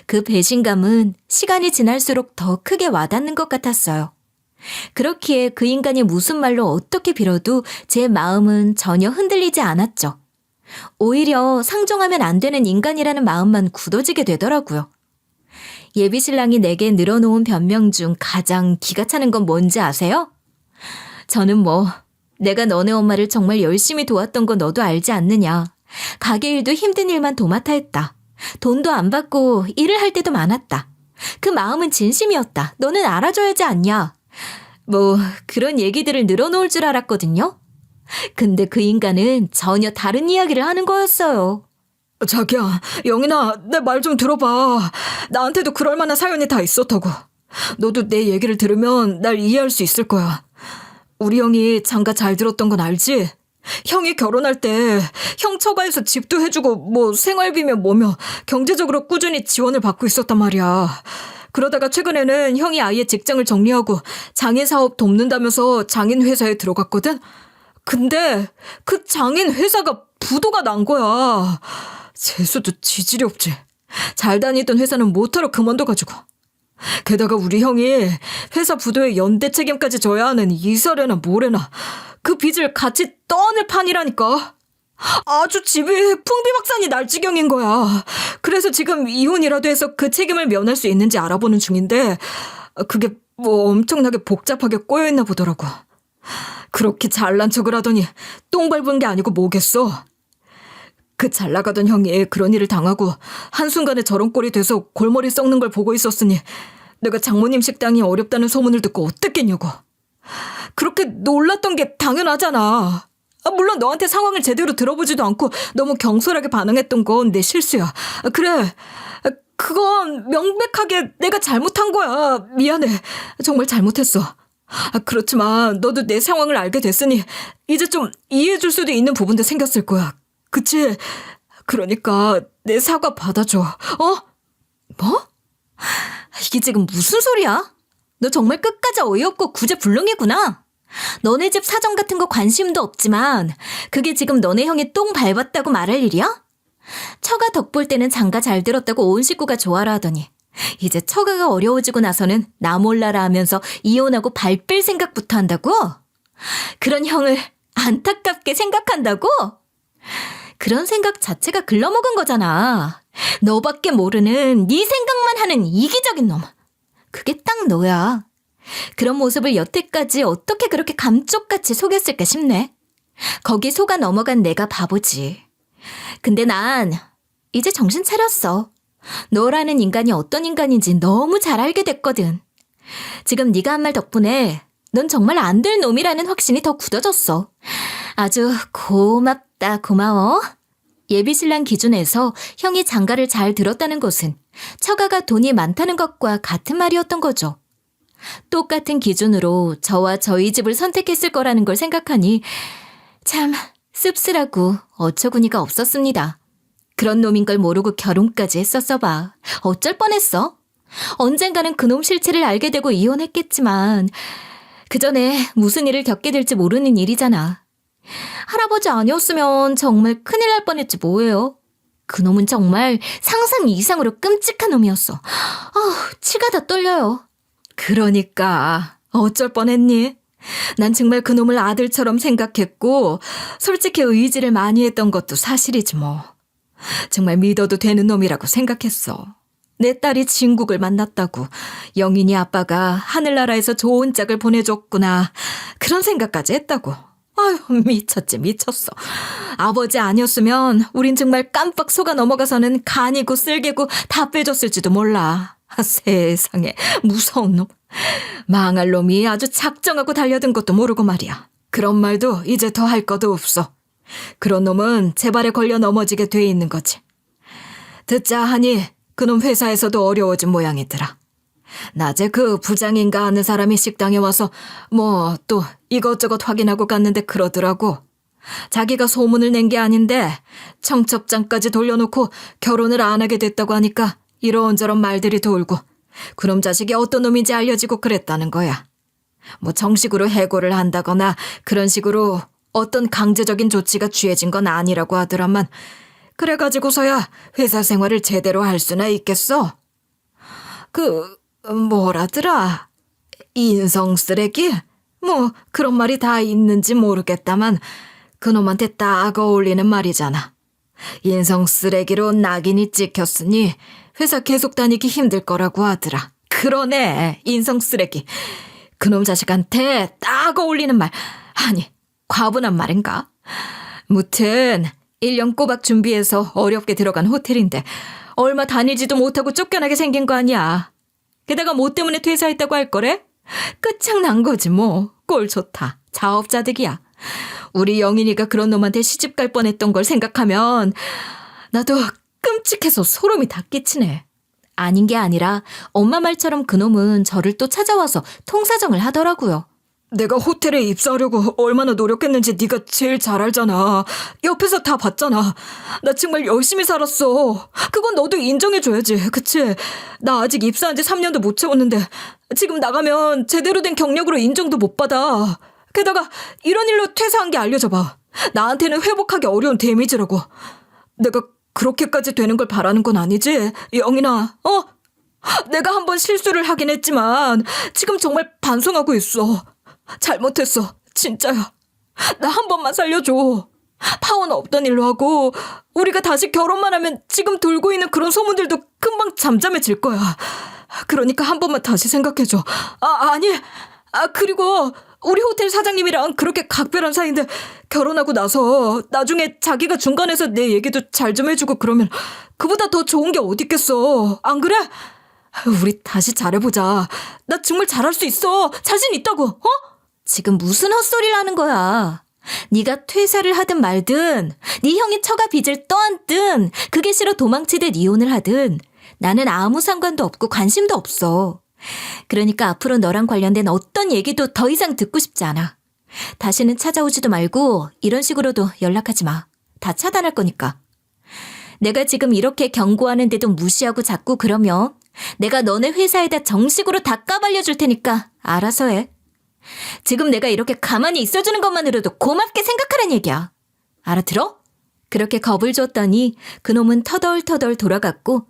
그 배신감은 시간이 지날수록 더 크게 와닿는 것 같았어요. 그렇기에 그 인간이 무슨 말로 어떻게 빌어도 제 마음은 전혀 흔들리지 않았죠. 오히려 상종하면 안 되는 인간이라는 마음만 굳어지게 되더라고요. 예비 신랑이 내게 늘어놓은 변명 중 가장 기가 차는 건 뭔지 아세요? 저는 뭐 내가 너네 엄마를 정말 열심히 도왔던 거 너도 알지 않느냐. 가게 일도 힘든 일만 도맡아 했다. 돈도 안 받고 일을 할 때도 많았다. 그 마음은 진심이었다. 너는 알아줘야지 않냐. 뭐 그런 얘기들을 늘어놓을 줄 알았거든요. 근데 그 인간은 전혀 다른 이야기를 하는 거였어요.
자기야, 영인아, 내 말 좀 들어봐. 나한테도 그럴 만한 사연이 다 있었다고. 너도 내 얘기를 들으면 날 이해할 수 있을 거야. 우리 형이 장가 잘 들었던 건 알지? 형이 결혼할 때 형 처가에서 집도 해주고 뭐 생활비며 뭐며 경제적으로 꾸준히 지원을 받고 있었단 말이야. 그러다가 최근에는 형이 아예 직장을 정리하고 장인 사업 돕는다면서 장인 회사에 들어갔거든? 근데 그 장인 회사가 부도가 난 거야. 재수도 지질이 없지. 잘 다니던 회사는 못하러 그만둬가지고. 게다가 우리 형이 회사 부도에 연대 책임까지 져야 하는 이사래나 뭐래나 그 빚을 같이 떠안을 판이라니까. 아주 집이 풍비박산이 날 지경인 거야. 그래서 지금 이혼이라도 해서 그 책임을 면할 수 있는지 알아보는 중인데 그게 뭐 엄청나게 복잡하게 꼬여있나 보더라고. 그렇게 잘난 척을 하더니 똥 밟은 게 아니고 뭐겠어. 그 잘나가던 형이 그런 일을 당하고 한순간에 저런 꼴이 돼서 골머리 썩는 걸 보고 있었으니 내가 장모님 식당이 어렵다는 소문을 듣고 어땠겠냐고. 그렇게 놀랐던 게 당연하잖아. 물론 너한테 상황을 제대로 들어보지도 않고 너무 경솔하게 반응했던 건 내 실수야. 그래, 그건 명백하게 내가 잘못한 거야. 미안해. 정말 잘못했어. 그렇지만 너도 내 상황을 알게 됐으니 이제 좀 이해해줄 수도 있는 부분도 생겼을 거야. 그치? 그러니까 내 사과 받아줘.
뭐? 이게 지금 무슨 소리야? 너 정말 끝까지 어이없고 구제불능이구나. 너네 집 사정 같은 거 관심도 없지만 그게 지금 너네 형이 똥 밟았다고 말할 일이야? 처가 덕볼 때는 장가 잘 들었다고 온 식구가 좋아라 하더니 이제 처가가 어려워지고 나서는 나 몰라라 하면서 이혼하고 발 뺄 생각부터 한다고? 그런 형을 안타깝게 생각한다고? 그런 생각 자체가 글러먹은 거잖아. 너밖에 모르는 네 생각만 하는 이기적인 놈. 그게 딱 너야. 그런 모습을 여태까지 어떻게 그렇게 감쪽같이 속였을까 싶네. 거기 속아 넘어간 내가 바보지. 근데 난 이제 정신 차렸어. 너라는 인간이 어떤 인간인지 너무 잘 알게 됐거든. 지금 네가 한 말 덕분에 넌 정말 안 될 놈이라는 확신이 더 굳어졌어. 아주 고맙다, 고마워. 예비신랑 기준에서 형이 장가를 잘 들었다는 것은 처가가 돈이 많다는 것과 같은 말이었던 거죠. 똑같은 기준으로 저와 저희 집을 선택했을 거라는 걸 생각하니 참 씁쓸하고 어처구니가 없었습니다. 그런 놈인 걸 모르고 결혼까지 했었어 봐. 어쩔 뻔했어. 언젠가는 그놈 실체를 알게 되고 이혼했겠지만 그 전에 무슨 일을 겪게 될지 모르는 일이잖아. 할아버지 아니었으면 정말 큰일 날 뻔했지 뭐예요. 그놈은 정말 상상 이상으로 끔찍한 놈이었어. 치가 다 떨려요.
그러니까 어쩔 뻔했니? 난 정말 그놈을 아들처럼 생각했고 솔직히 의지를 많이 했던 것도 사실이지 뭐. 정말 믿어도 되는 놈이라고 생각했어. 내 딸이 진국을 만났다고 영인이 아빠가 하늘나라에서 좋은 짝을 보내줬구나 그런 생각까지 했다고. 아유 미쳤지 미쳤어. 아버지 아니었으면 우린 정말 깜빡 속아 넘어가서는 간이고 쓸개고 다 빼줬을지도 몰라. 세상에 무서운 놈. 망할 놈이 아주 작정하고 달려든 것도 모르고 말이야. 그런 말도 이제 더 할 것도 없어. 그런 놈은 제 발에 걸려 넘어지게 돼 있는 거지. 듣자 하니 그놈 회사에서도 어려워진 모양이더라. 낮에 그 부장인가 하는 사람이 식당에 와서 뭐 또 이것저것 확인하고 갔는데 그러더라고. 자기가 소문을 낸 게 아닌데 청첩장까지 돌려놓고 결혼을 안 하게 됐다고 하니까 이런저런 말들이 돌고 그놈 자식이 어떤 놈인지 알려지고 그랬다는 거야. 뭐 정식으로 해고를 한다거나 그런 식으로 어떤 강제적인 조치가 취해진 건 아니라고 하더라만 그래가지고서야 회사 생활을 제대로 할 수나 있겠어? 뭐라더라? 인성 쓰레기? 뭐 그런 말이 다 있는지 모르겠다만 그놈한테 딱 어울리는 말이잖아. 인성 쓰레기로 낙인이 찍혔으니 회사 계속 다니기 힘들 거라고 하더라. 그러네, 인성 쓰레기. 그놈 자식한테 딱 어울리는 말. 아니, 과분한 말인가? 무튼 1년 꼬박 준비해서 어렵게 들어간 호텔인데 얼마 다니지도 못하고 쫓겨나게 생긴 거 아니야. 게다가 뭐 때문에 퇴사했다고 할 거래? 끝장난 거지 뭐. 꼴 좋다. 자업자득이야. 우리 영인이가 그런 놈한테 시집 갈 뻔했던 걸 생각하면 나도 끔찍해서 소름이 다 끼치네.
아닌 게 아니라 엄마 말처럼 그놈은 저를 또 찾아와서 통사정을 하더라고요.
내가 호텔에 입사하려고 얼마나 노력했는지 네가 제일 잘 알잖아. 옆에서 다 봤잖아. 나 정말 열심히 살았어. 그건 너도 인정해줘야지. 그치? 나 아직 입사한 지 3년도 못 채웠는데 지금 나가면 제대로 된 경력으로 인정도 못 받아. 게다가 이런 일로 퇴사한 게 알려져 봐. 나한테는 회복하기 어려운 데미지라고. 내가 그렇게까지 되는 걸 바라는 건 아니지? 영인아, 내가 한번 실수를 하긴 했지만 지금 정말 반성하고 있어. 잘못했어. 진짜야. 나 한 번만 살려줘. 파워는 없던 일로 하고 우리가 다시 결혼만 하면 지금 돌고 있는 그런 소문들도 금방 잠잠해질 거야. 그러니까 한 번만 다시 생각해줘. 아니. 그리고 우리 호텔 사장님이랑 그렇게 각별한 사이인데 결혼하고 나서 나중에 자기가 중간에서 내 얘기도 잘 좀 해주고 그러면 그보다 더 좋은 게 어디 있겠어. 안 그래? 우리 다시 잘해보자. 나 정말 잘할 수 있어. 자신 있다고.
지금 무슨 헛소리를 하는 거야. 네가 퇴사를 하든 말든 네 형이 처가 빚을 떠안든 그게 싫어 도망치듯 이혼을 하든 나는 아무 상관도 없고 관심도 없어. 그러니까 앞으로 너랑 관련된 어떤 얘기도 더 이상 듣고 싶지 않아. 다시는 찾아오지도 말고 이런 식으로도 연락하지 마. 다 차단할 거니까. 내가 지금 이렇게 경고하는데도 무시하고 자꾸 그러면 내가 너네 회사에다 정식으로 다 까발려줄 테니까 알아서 해. 지금 내가 이렇게 가만히 있어주는 것만으로도 고맙게 생각하란 얘기야. 알아들어? 그렇게 겁을 줬더니 그놈은 터덜터덜 돌아갔고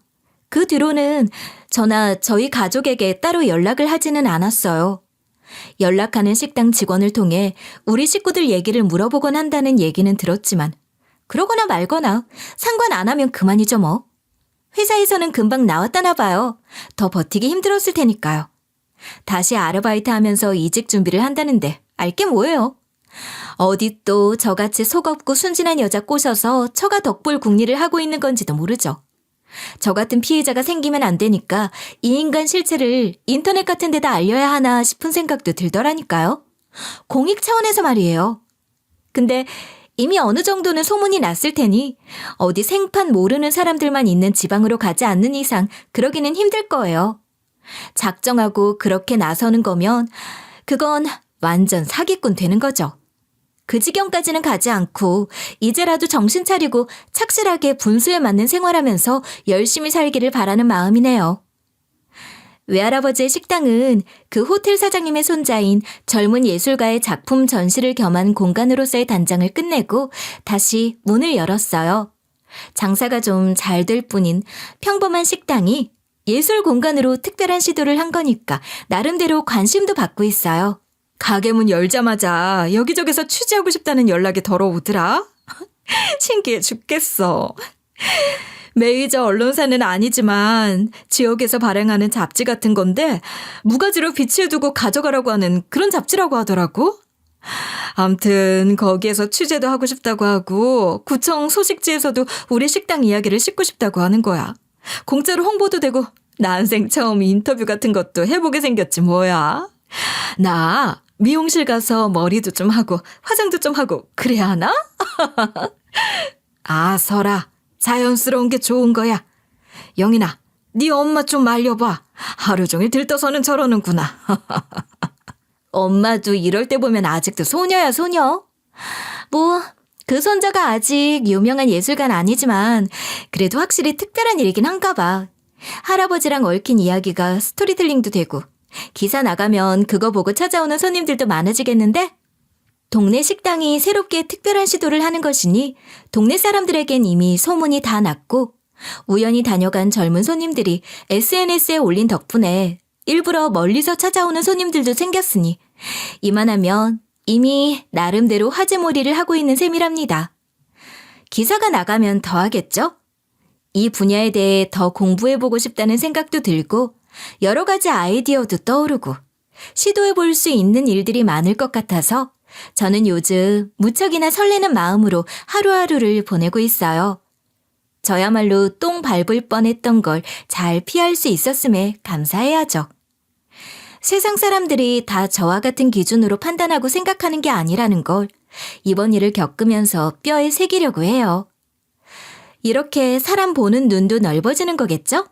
그 뒤로는 저나 저희 가족에게 따로 연락을 하지는 않았어요. 연락하는 식당 직원을 통해 우리 식구들 얘기를 물어보곤 한다는 얘기는 들었지만 그러거나 말거나 상관 안 하면 그만이죠 뭐. 회사에서는 금방 나왔다나 봐요. 더 버티기 힘들었을 테니까요. 다시 아르바이트 하면서 이직 준비를 한다는데 알게 뭐예요. 어디 또 저같이 속 없고 순진한 여자 꼬셔서 처가 덕볼 궁리를 하고 있는 건지도 모르죠. 저 같은 피해자가 생기면 안 되니까 이 인간 실체를 인터넷 같은 데다 알려야 하나 싶은 생각도 들더라니까요. 공익 차원에서 말이에요. 근데 이미 어느 정도는 소문이 났을 테니 어디 생판 모르는 사람들만 있는 지방으로 가지 않는 이상 그러기는 힘들 거예요. 작정하고 그렇게 나서는 거면 그건 완전 사기꾼 되는 거죠. 그 지경까지는 가지 않고 이제라도 정신 차리고 착실하게 분수에 맞는 생활하면서 열심히 살기를 바라는 마음이네요. 외할아버지의 식당은 그 호텔 사장님의 손자인 젊은 예술가의 작품 전시를 겸한 공간으로서의 단장을 끝내고 다시 문을 열었어요. 장사가 좀 잘 될 뿐인 평범한 식당이 예술 공간으로 특별한 시도를 한 거니까 나름대로 관심도 받고 있어요. 가게 문 열자마자 여기저기서 취재하고 싶다는 연락이 들어오더라. 신기해 죽겠어. 메이저 언론사는 아니지만 지역에서 발행하는 잡지 같은 건데 무가지로 비치해두고 가져가라고 하는 그런 잡지라고 하더라고. 암튼 거기에서 취재도 하고 싶다고 하고 구청 소식지에서도 우리 식당 이야기를 싣고 싶다고 하는 거야. 공짜로 홍보도 되고 난생 처음 인터뷰 같은 것도 해보게 생겼지 뭐야. 나 미용실 가서 머리도 좀 하고 화장도 좀 하고 그래야 하나? 설아. 자연스러운 게 좋은 거야. 영인아, 네 엄마 좀 말려봐. 하루 종일 들떠서는 저러는구나. 엄마도 이럴 때 보면 아직도 소녀야 소녀. 뭐 그 손자가 아직 유명한 예술가는 아니지만 그래도 확실히 특별한 일이긴 한가 봐. 할아버지랑 얽힌 이야기가 스토리텔링도 되고 기사 나가면 그거 보고 찾아오는 손님들도 많아지겠는데? 동네 식당이 새롭게 특별한 시도를 하는 것이니 동네 사람들에겐 이미 소문이 다 났고 우연히 다녀간 젊은 손님들이 SNS에 올린 덕분에 일부러 멀리서 찾아오는 손님들도 생겼으니 이만하면 이미 나름대로 화제몰이를 하고 있는 셈이랍니다. 기사가 나가면 더 하겠죠? 이 분야에 대해 더 공부해보고 싶다는 생각도 들고 여러 가지 아이디어도 떠오르고 시도해볼 수 있는 일들이 많을 것 같아서 저는 요즘 무척이나 설레는 마음으로 하루하루를 보내고 있어요. 저야말로 똥 밟을 뻔했던 걸 잘 피할 수 있었음에 감사해야죠. 세상 사람들이 다 저와 같은 기준으로 판단하고 생각하는 게 아니라는 걸 이번 일을 겪으면서 뼈에 새기려고 해요. 이렇게 사람 보는 눈도 넓어지는 거겠죠?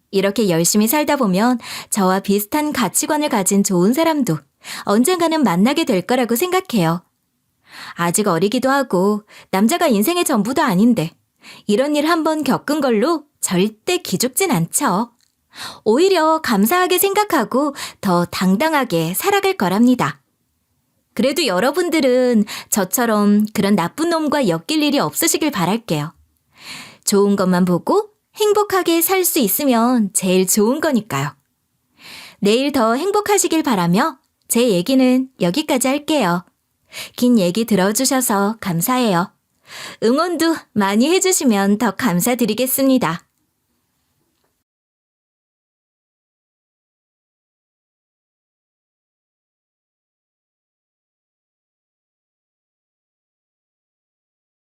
이렇게 열심히 살다 보면 저와 비슷한 가치관을 가진 좋은 사람도 언젠가는 만나게 될 거라고 생각해요. 아직 어리기도 하고 남자가 인생의 전부도 아닌데 이런 일 한번 겪은 걸로 절대 기죽진 않죠. 오히려 감사하게 생각하고 더 당당하게 살아갈 거랍니다. 그래도 여러분들은 저처럼 그런 나쁜 놈과 엮일 일이 없으시길 바랄게요. 좋은 것만 보고 행복하게 살 수 있으면 제일 좋은 거니까요. 내일 더 행복하시길 바라며 제 얘기는 여기까지 할게요. 긴 얘기 들어주셔서 감사해요. 응원도 많이 해주시면 더 감사드리겠습니다.